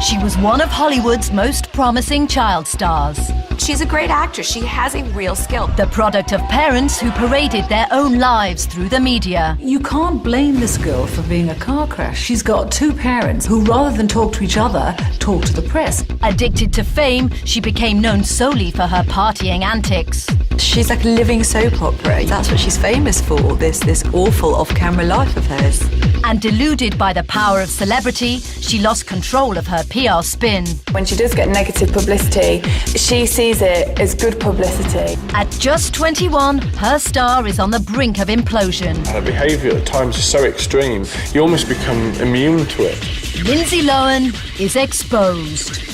She was one of Hollywood's most promising child stars. She's a great actress. She has a real skill. The product of parents who paraded their own lives through the media. You can't blame this girl for being a car crash. She's got two parents who, rather than talk to each other, talk to the press. Addicted to fame, she became known solely for her partying antics. She's like a living soap opera. That's what she's famous for, this awful off-camera life of hers. And deluded by the power of celebrity, she lost control of her PR spin. When she does get negative publicity, she sees it as good publicity. At just 21, her star is on the brink of implosion. Her behaviour at times is so extreme, you almost become immune to it. Lindsay Lohan is exposed.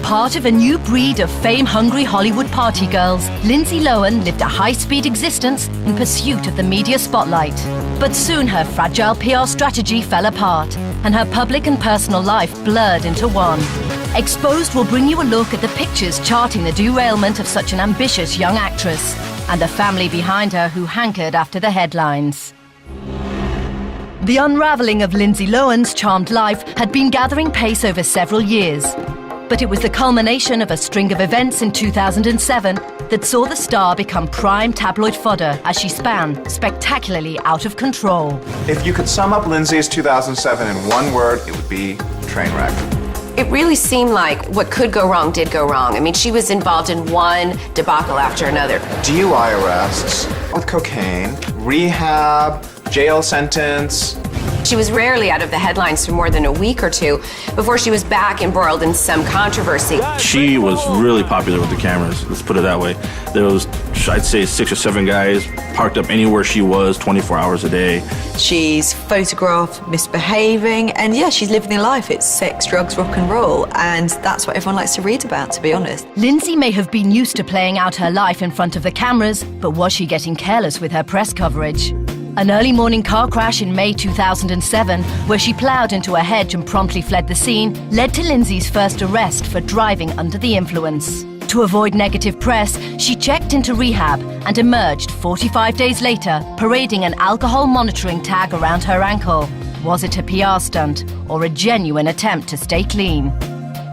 Part of a new breed of fame-hungry Hollywood party girls, Lindsay Lohan lived a high-speed existence in pursuit of the media spotlight. But soon her fragile PR strategy fell apart, and her public and personal life blurred into one. Exposed will bring you a look at the pictures charting the derailment of such an ambitious young actress, and the family behind her who hankered after the headlines. The unravelling of Lindsay Lohan's charmed life had been gathering pace over several years. But it was the culmination of a string of events in 2007 that saw the star become prime tabloid fodder as she span spectacularly out of control. If you could sum up Lindsay's 2007 in one word, it would be train wreck. It really seemed like what could go wrong did go wrong. I mean, she was involved in one debacle after another. DUI arrests with cocaine, rehab, jail sentence. She was rarely out of the headlines for more than a week or two before she was back embroiled in some controversy. She was really popular with the cameras, let's put it that way. There was, I'd say, 6 or 7 guys parked up anywhere she was 24 hours a day. She's photographed misbehaving, and yeah, she's living a life. It's sex, drugs, rock and roll, and that's what everyone likes to read about, to be honest. Lindsay may have been used to playing out her life in front of the cameras, but was she getting careless with her press coverage? An early morning car crash in May 2007, where she ploughed into a hedge and promptly fled the scene, led to Lindsay's first arrest for driving under the influence. To avoid negative press, she checked into rehab and emerged 45 days later, parading an alcohol monitoring tag around her ankle. Was it a PR stunt or a genuine attempt to stay clean?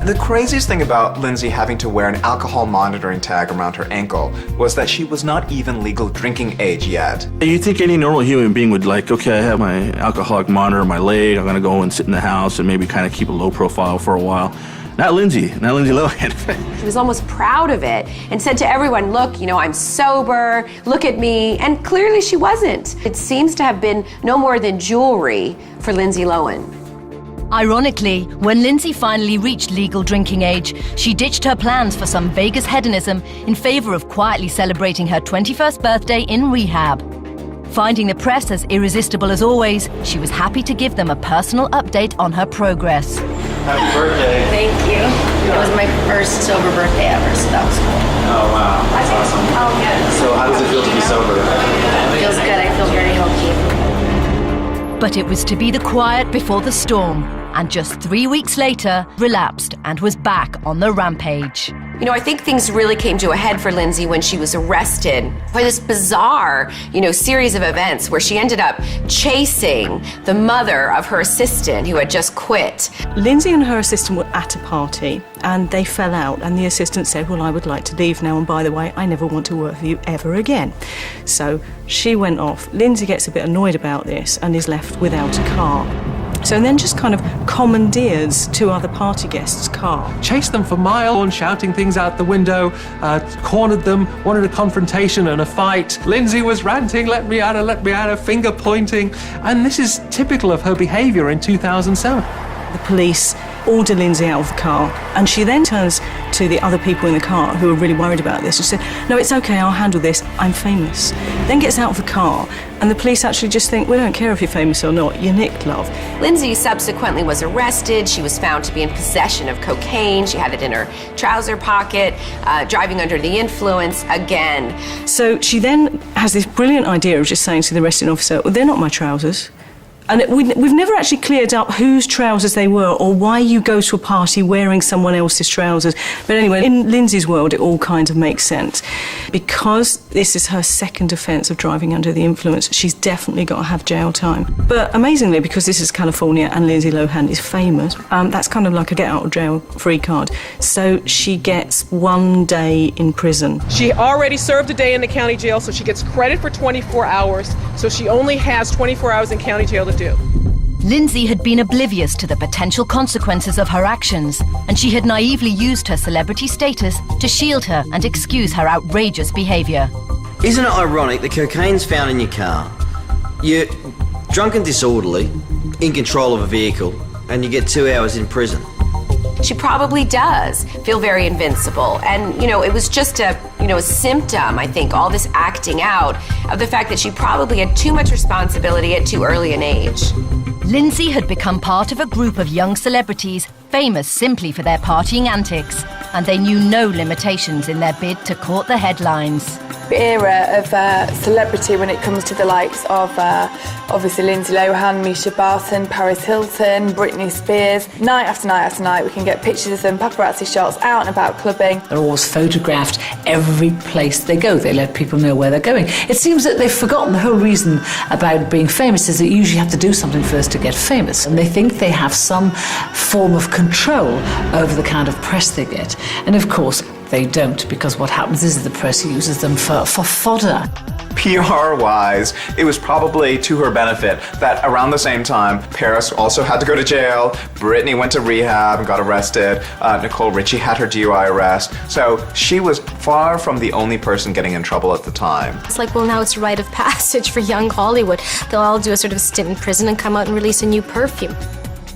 The craziest thing about Lindsay having to wear an alcohol monitoring tag around her ankle was that she was not even legal drinking age yet. You think any normal human being would like, okay, I have my alcoholic monitor on my leg, I'm gonna go and sit in the house and maybe kind of keep a low profile for a while. Not Lindsay Lohan. She was almost proud of it and said to everyone, look, you know, I'm sober, look at me, and clearly she wasn't. It seems to have been no more than jewelry for Lindsay Lohan. Ironically, when Lindsay finally reached legal drinking age, she ditched her plans for some Vegas hedonism in favor of quietly celebrating her 21st birthday in rehab. Finding the press as irresistible as always, she was happy to give them a personal update on her progress. Happy birthday. Thank you. It was my first sober birthday ever, so that was cool. Oh, wow. That's awesome. Oh, yeah. So how does it feel to be sober? It feels good. I feel very healthy. But it was to be the quiet before the storm, and just 3 weeks later, relapsed and was back on the rampage. You know, I think things really came to a head for Lindsay when she was arrested for this bizarre, series of events where she ended up chasing the mother of her assistant who had just quit. Lindsay and her assistant were at a party and they fell out, and the assistant said, well, I would like to leave now, and by the way, I never want to work for you ever again. So she went off. Lindsay gets a bit annoyed about this and is left without a car. So then just kind of commandeers 2 other party guests' car. Chased them for miles, shouting things out the window, cornered them, wanted a confrontation and a fight. Lindsay was ranting, let me out of, finger pointing. And this is typical of her behaviour in 2007. The police order Lindsay out of the car. And she then turns to the other people in the car who are really worried about this and said, no, it's okay, I'll handle this, I'm famous. Then gets out of the car, and the police actually just think, we don't care if you're famous or not, you're nicked, love. Lindsay subsequently was arrested. She was found to be in possession of cocaine. She had it in her trouser pocket, driving under the influence again. So she then has this brilliant idea of just saying to the arresting officer, well, they're not my trousers. And we've never actually cleared up whose trousers they were or why you go to a party wearing someone else's trousers. But anyway, in Lindsay's world, it all kind of makes sense. Because this is her second offence of driving under the influence, she's definitely got to have jail time. But amazingly, because this is California and Lindsay Lohan is famous, that's kind of like a get-out-of-jail-free card. So she gets 1 day in prison. She already served a day in the county jail, so she gets credit for 24 hours. So she only has 24 hours in county jail to do. Lindsay had been oblivious to the potential consequences of her actions, and she had naively used her celebrity status to shield her and excuse her outrageous behaviour. Isn't it ironic that cocaine's found in your car, you're drunk and disorderly, in control of a vehicle, and you get 2 hours in prison? She probably does feel very invincible. And, it was just a symptom, I think, all this acting out of the fact that she probably had too much responsibility at too early an age. Lindsay had become part of a group of young celebrities famous simply for their partying antics, and they knew no limitations in their bid to court the headlines. The era of celebrity when it comes to the likes of obviously Lindsay Lohan, Misha Barton, Paris Hilton, Britney Spears. Night after night after night we can get pictures of them, paparazzi shots, out and about clubbing. They're always photographed every place they go. They let people know where they're going. It seems that they've forgotten the whole reason about being famous is that you usually have to do something first to get famous. And they think they have some form of control over the kind of press they get. And of course, they don't, because what happens is the press uses them for fodder. PR-wise, it was probably to her benefit that around the same time, Paris also had to go to jail, Britney went to rehab and got arrested, Nicole Richie had her DUI arrest, so she was far from the only person getting in trouble at the time. It's like, well, now it's a rite of passage for young Hollywood. They'll all do a sort of stint in prison and come out and release a new perfume.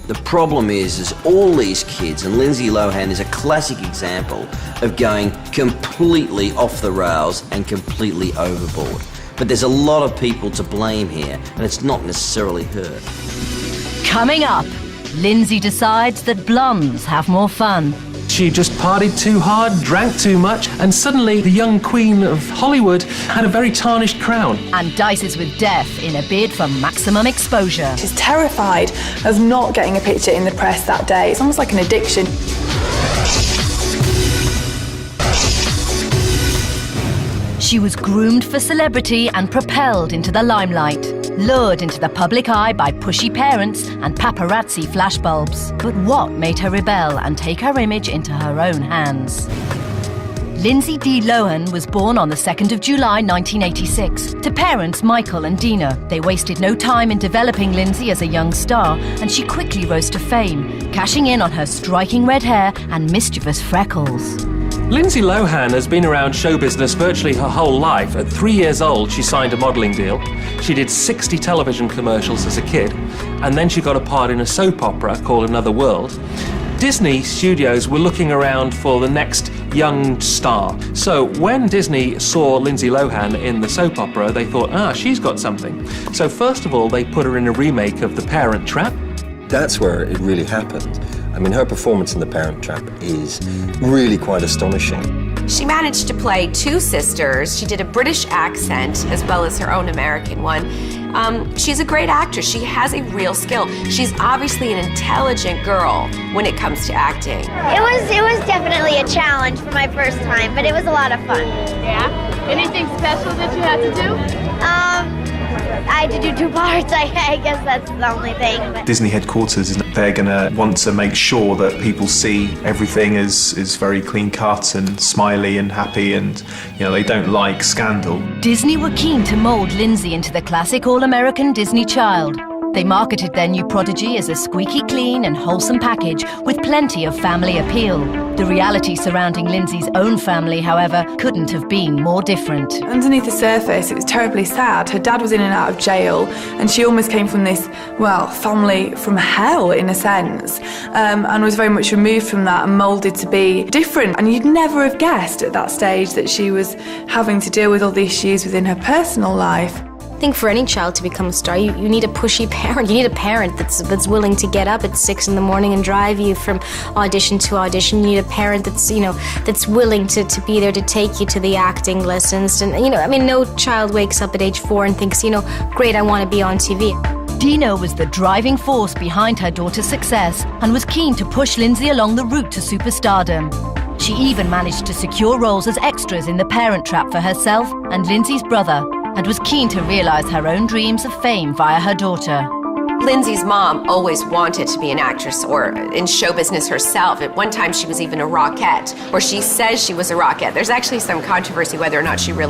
The problem is all these kids, and Lindsay Lohan is a classic example of going completely off the rails and completely overboard. But there's a lot of people to blame here, and it's not necessarily her. Coming up, Lindsay decides that blondes have more fun. She just partied too hard, drank too much, and suddenly the young queen of Hollywood had a very tarnished crown. And dices with death in a bid for maximum exposure. She's terrified of not getting a picture in the press that day. It's almost like an addiction. She was groomed for celebrity and propelled into the limelight, lured into the public eye by pushy parents and paparazzi flashbulbs. But what made her rebel and take her image into her own hands? Lindsay D. Lohan was born on the 2nd of July 1986 to parents Michael and Dina. They wasted no time in developing Lindsay as a young star, and she quickly rose to fame, cashing in on her striking red hair and mischievous freckles. Lindsay Lohan has been around show business virtually her whole life. At 3 years old, she signed a modelling deal. She did 60 television commercials as a kid, and then she got a part in a soap opera called Another World. Disney Studios were looking around for the next young star. So when Disney saw Lindsay Lohan in the soap opera, they thought, she's got something. So first of all, they put her in a remake of The Parent Trap. That's where it really happened. I mean, her performance in The Parent Trap is really quite astonishing. She managed to play two sisters. She did a British accent as well as her own American one. She's a great actress. She has a real skill. She's obviously an intelligent girl when it comes to acting. It was definitely a challenge for my first time, but it was a lot of fun. Yeah? Anything special that you had to do? I had to do 2 parts. I guess that's the only thing. But. Disney headquarters, they're going to want to make sure that people see everything is very clean cut and smiley and happy, and they don't like scandal. Disney were keen to mould Lindsay into the classic all-American Disney child. They marketed their new prodigy as a squeaky clean and wholesome package with plenty of family appeal. The reality surrounding Lindsay's own family, however, couldn't have been more different. Underneath the surface, it was terribly sad. Her dad was in and out of jail, and she almost came from this, well, family from hell, in a sense, and was very much removed from that and moulded to be different. And you'd never have guessed at that stage that she was having to deal with all the issues within her personal life. I think for any child to become a star, you need a pushy parent. You need a parent that's willing to get up at 6 in the morning and drive you from audition to audition. You need a parent that's, that's willing to be there to take you to the acting lessons. And, no child wakes up at age 4 and thinks, great, I want to be on TV. Dino was the driving force behind her daughter's success and was keen to push Lindsay along the route to superstardom. She even managed to secure roles as extras in The Parent Trap for herself and Lindsay's brother, and was keen to realise her own dreams of fame via her daughter. Lindsay's mom always wanted to be an actress or in show business herself. At one time, she was even a rockette, or she says she was a rockette. There's actually some controversy whether or not she really